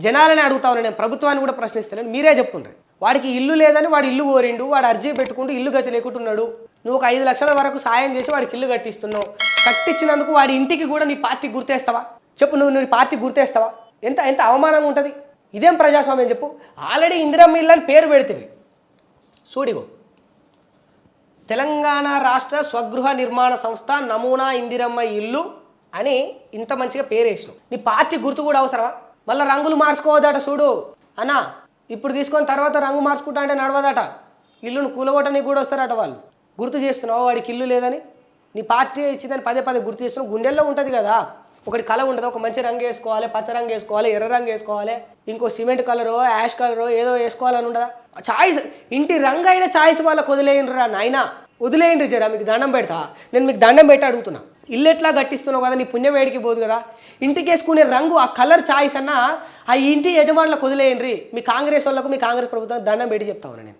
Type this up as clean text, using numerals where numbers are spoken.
జనాలని అడుగుతా ఉన్నాను, నేను ప్రభుత్వాన్ని కూడా ప్రశ్నిస్తాను. మీరే చెప్పుకుంటారు వాడికి ఇల్లు లేదని వాడు ఇల్లు కోరిండు, వాడు అర్జీ పెట్టుకుంటూ ఇల్లు గతి లేకుంటున్నాడు. నువ్వు ఒక 5 లక్షల వరకు సాయం చేసి వాడికి ఇల్లు కట్టిస్తున్నావు. కట్టించినందుకు వాడి ఇంటికి కూడా నీ పార్టీ గుర్తేస్తావా? చెప్పు, నువ్వు నీ పార్టీ గుర్తేస్తావా? ఎంత ఎంత అవమానంగా ఉంటుంది. ఇదేం ప్రజాస్వామ్యం చెప్పు? ఆల్రెడీ ఇందిరమ్మ ఇల్లు అని పేరు పెడితే చూడిగో, తెలంగాణ రాష్ట్ర స్వగృహ నిర్మాణ సంస్థ నమూనా ఇందిరమ్మ ఇల్లు అని ఇంత మంచిగా పేరు వేసినావు. నీ పార్టీ గుర్తు కూడా అవసరమా? మళ్ళీ రంగులు మార్చుకోవద్దట చూడు అన్నా. ఇప్పుడు తీసుకొని తర్వాత రంగు మార్చుకుంటా అంటే నడవదట. ఇల్లును కూలగొట్టడానికి కూడా వస్తారట వాళ్ళు. గుర్తు చేస్తున్నావు వాడికి ఇల్లు లేదని, నీ పార్టీ ఇచ్చిందని పదే పదే గుర్తు చేస్తున్నావు. గుండెల్లో ఉంటుంది కదా ఒకటి కళ ఉంటుంది, ఒక మంచి రంగు వేసుకోవాలి, పచ్చ రంగు వేసుకోవాలి, ఎర్ర రంగు వేసుకోవాలి, ఇంకో సిమెంట్ కలరో యాష్ కలరో ఏదో వేసుకోవాలని ఉండదా? చాయిస్, ఇంటి రంగు అయిన చాయిస్ వాళ్ళకి వదిలేయండిరా నాయనా, వదిలేయండి జరా. మీకు దండం పెడతా, నేను మీకు దండం పెట్టి అడుగుతున్నా. ఇల్లు ఎట్లా గట్టిస్తున్నావు కదా, నీ పుణ్యం వేడికి పోదు కదా. ఇంటికి వేసుకునే రంగు ఆ కలర్ చాయిస్ అన్నా ఆ ఇంటి యజమానులకు వదిలేయండి. మీ కాంగ్రెస్ వాళ్ళకు, మీ కాంగ్రెస్ ప్రభుత్వం దండం పెట్టి చెప్తా ఉన్నా నేను.